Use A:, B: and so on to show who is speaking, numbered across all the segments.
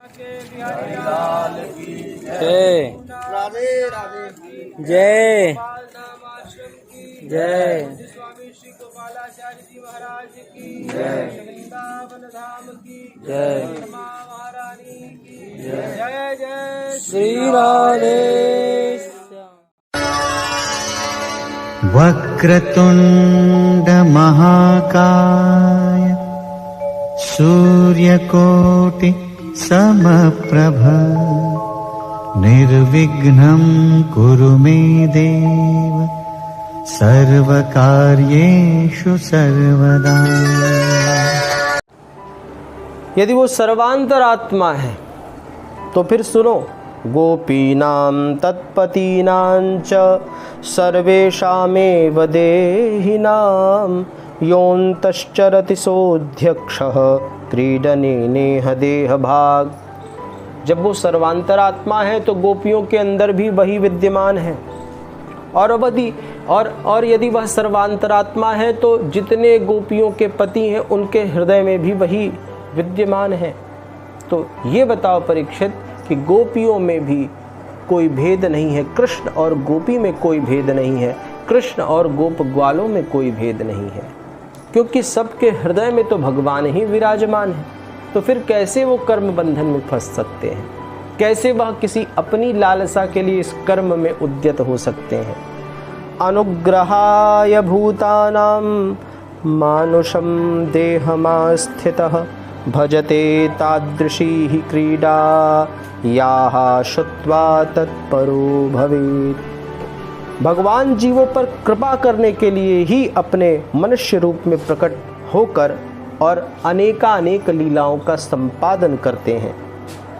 A: जय जय जय
B: स्वामी श्री गोपालाचार्य जी महाराज की
A: जय
B: वृंदावन धाम की
A: जय
B: माँ महारानी की जय जय
A: श्री राधे
C: वक्रतुंड महाकाय सूर्यकोटि समप्रभ निर्विघ्नं कुरु मे देव सर्वकार्येषु सर्वदा।
B: यदि वो सर्वांतरात्मा है तो फिर सुनो, गोपीनां तत्पतीनां च सर्वेषामेव देहिनां योऽन्तश्चरति सोऽध्यक्षः क्रीडने नेह देह भाग। जब वो सर्वांतरात्मा है तो गोपियों के अंदर भी वही विद्यमान है, और यदि वह सर्वांतरात्मा है तो जितने गोपियों के पति हैं उनके हृदय में भी वही विद्यमान है। तो ये बताओ परीक्षित कि गोपियों में भी कोई भेद नहीं है, कृष्ण और गोपी में कोई भेद नहीं है, कृष्ण और गोप ग्वालों में कोई भेद नहीं है, क्योंकि सबके हृदय में तो भगवान ही विराजमान है। तो फिर कैसे वो कर्म बंधन में फंस सकते हैं, कैसे वह किसी अपनी लालसा के लिए इस कर्म में उद्यत हो सकते हैं। अनुग्रहाय भूतानां मानुषं देहमास्थितः भजते तादृशी ही क्रीडा याः श्रुत्वा तत्परो भवेत्। भगवान जीवों पर कृपा करने के लिए ही अपने मनुष्य रूप में प्रकट होकर और अनेकानेक लीलाओं का संपादन करते हैं,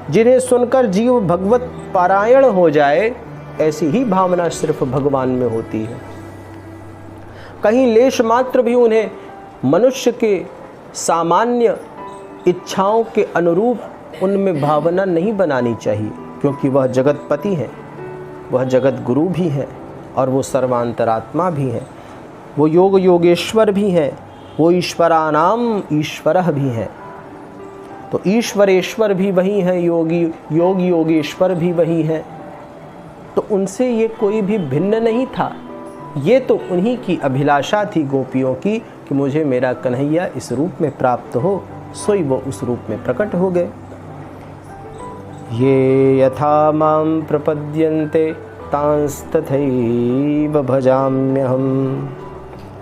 B: जिन्हें सुनकर जीव भगवत पारायण हो जाए, ऐसी ही भावना सिर्फ भगवान में होती है। कहीं लेश मात्र भी उन्हें मनुष्य के सामान्य इच्छाओं के अनुरूप उनमें भावना नहीं बनानी चाहिए, क्योंकि वह जगतपति है, वह जगत गुरु भी है, और वो सर्वांतरात्मा भी है, वो योग योगेश्वर भी है, वो ईश्वरानाम ईश्वरः भी है। तो ईश्वरेश्वर भी वही है, योग योगेश्वर भी वही है। तो उनसे ये कोई भी भिन्न नहीं था, ये तो उन्हीं की अभिलाषा थी गोपियों की कि मुझे मेरा कन्हैया इस रूप में प्राप्त हो, सोई वो उस रूप में प्रकट हो गए। ये यथा मां प्रपद्यन्ते तांस्तथैव भजाम्यहम्।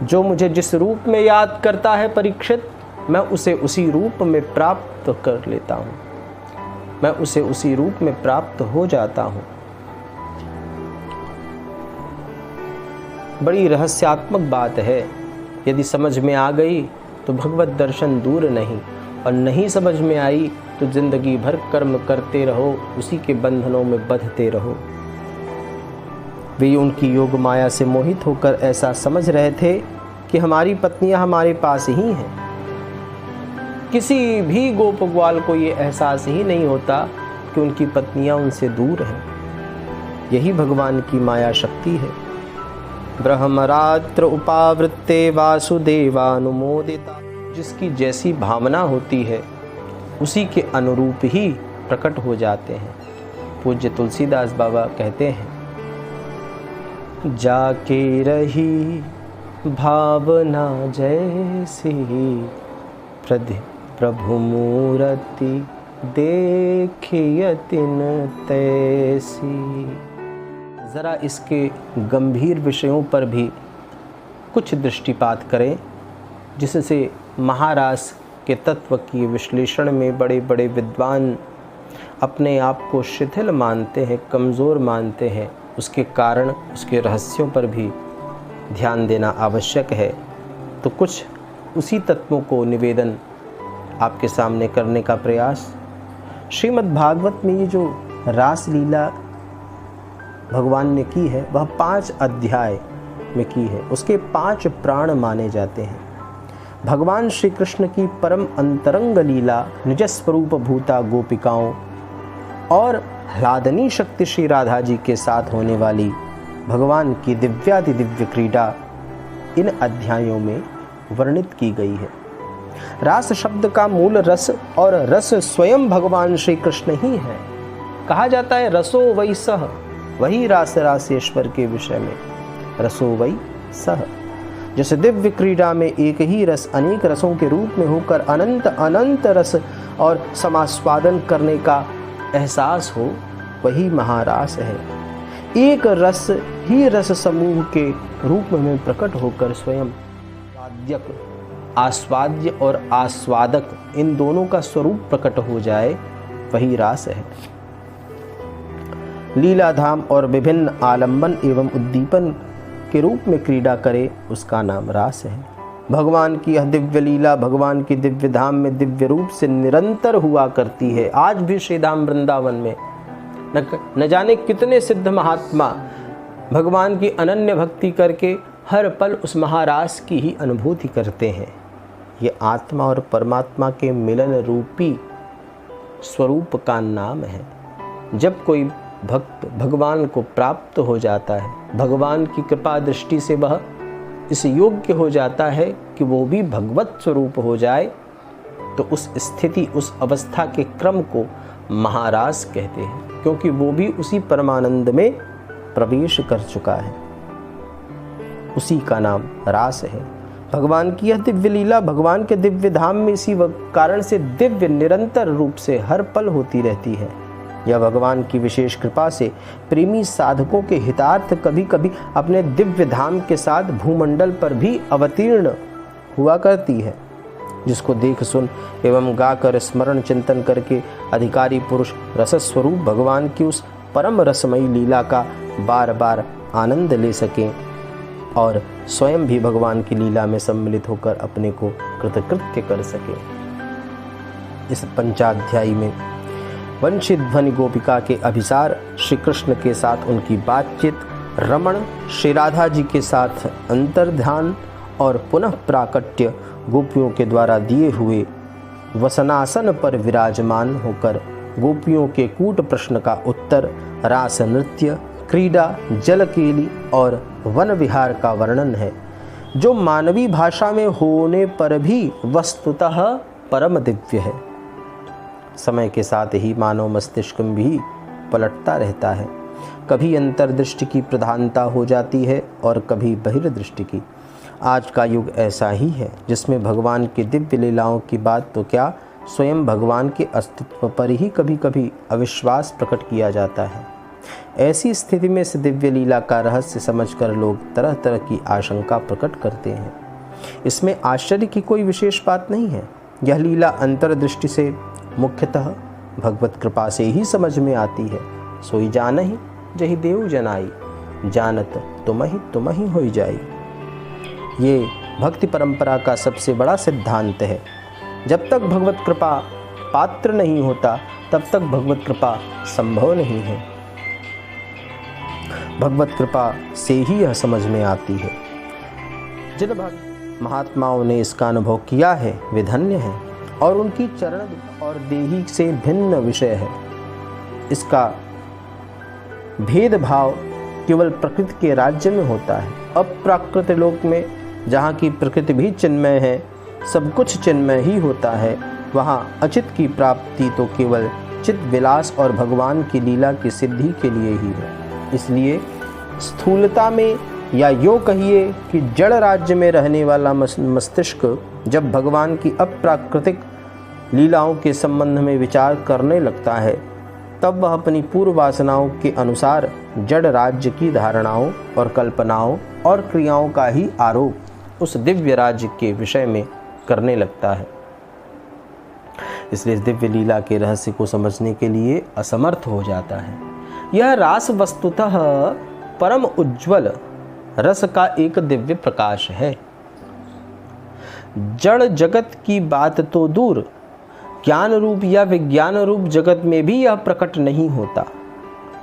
B: जो मुझे जिस रूप में याद करता है परीक्षित, मैं उसे उसी रूप में प्राप्त कर लेता हूँ, मैं उसे उसी रूप में प्राप्त हो जाता हूँ। बड़ी रहस्यात्मक बात है। यदि समझ में आ गई तो भगवत दर्शन दूर नहीं, और नहीं समझ में आई तो जिंदगी भर कर्म करते रहो, उसी के बंधनों में बंधते रहो। वे उनकी योग माया से मोहित होकर ऐसा समझ रहे थे कि हमारी पत्नियां हमारे पास ही हैं। किसी भी गोप ग्वाल को ये एहसास ही नहीं होता कि उनकी पत्नियां उनसे दूर हैं। यही भगवान की माया शक्ति है। ब्रह्मरात्र उपावृत्ते वासुदेवानुमोदिता। जिसकी जैसी भावना होती है उसी के अनुरूप ही प्रकट हो जाते हैं। पूज्य तुलसीदास बाबा कहते हैं, जाके रही भावना जैसी प्रभु मूर्ति देखियतिन तैसी। ज़रा इसके गंभीर विषयों पर भी कुछ दृष्टिपात करें, जिससे महारास के तत्व की विश्लेषण में बड़े बड़े विद्वान अपने आप को शिथिल मानते हैं, कमज़ोर मानते हैं। उसके कारण, उसके रहस्यों पर भी ध्यान देना आवश्यक है। तो कुछ उसी तत्वों को निवेदन आपके सामने करने का प्रयास। श्रीमद् भागवत में ये जो रास लीला भगवान ने की है, वह 5 अध्याय में की है। उसके 5 प्राण माने जाते हैं। भगवान श्री कृष्ण की परम अंतरंग लीला निज स्वरूप भूता गोपिकाओं और ह्लादनी शक्ति श्री राधा जी के साथ होने वाली भगवान की दिव्याति दिव्य क्रीड़ा इन अध्यायों में वर्णित की गई है। रास शब्द का मूल रस और रस स्वयं भगवान श्री कृष्ण ही है। कहा जाता है रसो वै सह, वही रास रासेश्वर के विषय में रसो वै सह। जैसे दिव्य क्रीड़ा में एक ही रस अनेक रसों के रूप में होकर अनंत अनंत रस और समास्वादन करने का एहसास हो, वही महारास है। एक रस ही रस समूह के रूप में प्रकट होकर स्वयं वाद्यक, आस्वाद्य और आस्वादक इन दोनों का स्वरूप प्रकट हो जाए, वही रास है। लीलाधाम और विभिन्न आलंबन एवं उद्दीपन के रूप में क्रीड़ा करे, उसका नाम रास है। भगवान की यह दिव्य लीला भगवान की दिव्य धाम में दिव्य रूप से निरंतर हुआ करती है। आज भी श्री धाम वृंदावन में न जाने कितने सिद्ध महात्मा भगवान की अनन्य भक्ति करके हर पल उस महारास की ही अनुभूति करते हैं। ये आत्मा और परमात्मा के मिलन रूपी स्वरूप का नाम है। जब कोई भक्त भगवान को प्राप्त हो जाता है, भगवान की कृपा दृष्टि से वह इस योग्य हो जाता है कि वो भी भगवत स्वरूप हो जाए, तो उस स्थिति, उस अवस्था के क्रम को महारास कहते हैं, क्योंकि वो भी उसी परमानंद में प्रवेश कर चुका है। उसी का नाम रास है। भगवान की यह दिव्य लीला भगवान के दिव्य धाम में इसी कारण से दिव्य निरंतर रूप से हर पल होती रहती है। यह भगवान की विशेष कृपा से प्रेमी साधकों के हितार्थ कभी कभी अपने दिव्य धाम के साथ भूमंडल पर भी अवतीर्ण हुआ करती है, जिसको देख सुन एवं गाकर स्मरण चिंतन करके अधिकारी पुरुष रसस्वरूप भगवान की उस परम रसमयी लीला का बार बार आनंद ले सकें और स्वयं भी भगवान की लीला में सम्मिलित होकर अपने को कृतकृत्य कर सकें। इस पंचाध्यायी में वंशित ध्वनि गोपिका के अभिसार, श्री कृष्ण के साथ उनकी बातचीत, रमण श्री राधा जी के साथ अंतर्ध्यान और पुनः प्राकट्य गोपियों के द्वारा दिए हुए वसनासन पर विराजमान होकर गोपियों के कूट प्रश्न का उत्तर, रास नृत्य, क्रीड़ा, जलकेली और वन विहार का वर्णन है, जो मानवी भाषा में होने पर भी वस्तुतः परम दिव्य है। समय के साथ ही मानव मस्तिष्क भी पलटता रहता है। कभी अंतर्दृष्टि की प्रधानता हो जाती है और कभी बहिर्दृष्टि की। आज का युग ऐसा ही है, जिसमें भगवान की दिव्य लीलाओं की बात तो क्या, स्वयं भगवान के अस्तित्व पर ही कभी कभी अविश्वास प्रकट किया जाता है। ऐसी स्थिति में इस दिव्य लीला का रहस्य समझकर लोग तरह तरह की आशंका प्रकट करते हैं। इसमें आश्चर्य की कोई विशेष बात नहीं है। यह लीला अंतर्दृष्टि से मुख्यतः भगवत कृपा से ही समझ में आती है। सोई जानहि जहि देव जनाई, जानत तुम ही होई जाई। ये भक्ति परंपरा का सबसे बड़ा सिद्धांत है। जब तक भगवत कृपा पात्र नहीं होता, तब तक भगवत कृपा संभव नहीं है। भगवत कृपा से ही यह समझ में आती है। जिन महात्माओं ने इसका अनुभव किया है वे धन्य हैं, और उनकी चरण और देही से भिन्न विषय है। इसका भेदभाव केवल प्रकृति के राज्य में होता है। अप्राकृत लोक में, जहाँ की प्रकृति भी चिन्मय है, सब कुछ चिन्मय ही होता है, वहाँ अचित की प्राप्ति तो केवल चित विलास और भगवान की लीला की सिद्धि के लिए ही है। इसलिए स्थूलता में, या यूँ कहिए कि जड़ राज्य में रहने वाला मस्तिष्क जब भगवान की अप्राकृतिक लीलाओं के संबंध में विचार करने लगता है, तब वह अपनी पूर्व वासनाओं के अनुसार जड़ राज्य की धारणाओं और कल्पनाओं और क्रियाओं का ही आरोप उस दिव्य राज्य के विषय में करने लगता है। इसलिए इस दिव्य लीला के रहस्य को समझने के लिए असमर्थ हो जाता है। यह रास वस्तुतः परम उज्ज्वल रस का एक दिव्य प्रकाश है। जड़ जगत की बात तो दूर, ज्ञान रूप या विज्ञान रूप जगत में भी यह प्रकट नहीं होता।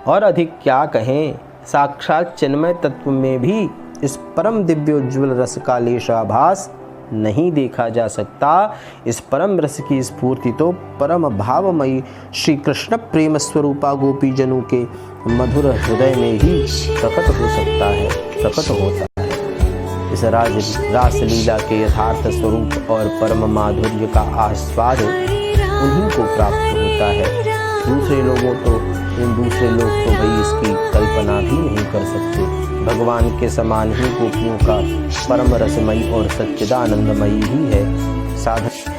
B: और अधिक क्या कहें, साक्षात चिन्मय तत्व में भी इस परम दिव्य उज्ज्वल रस का लेशाभास नहीं देखा जा सकता। इस परम रस की स्फूर्ति तो परम भावमयी श्री कृष्ण प्रेम स्वरूपा गोपी जनों के मधुर हृदय में ही प्रकट हो सकता है, प्रकट होता है। इस रासलीला के यथार्थ स्वरूप और परम माधुर्य का आस्वाद उन्हीं को प्राप्त होता है। दूसरे लोग तो भाई इसकी कल्पना भी नहीं कर सकते। भगवान के समान ही गोपियों का परम रसमयी और सच्चिदानंदमयी ही है साधन।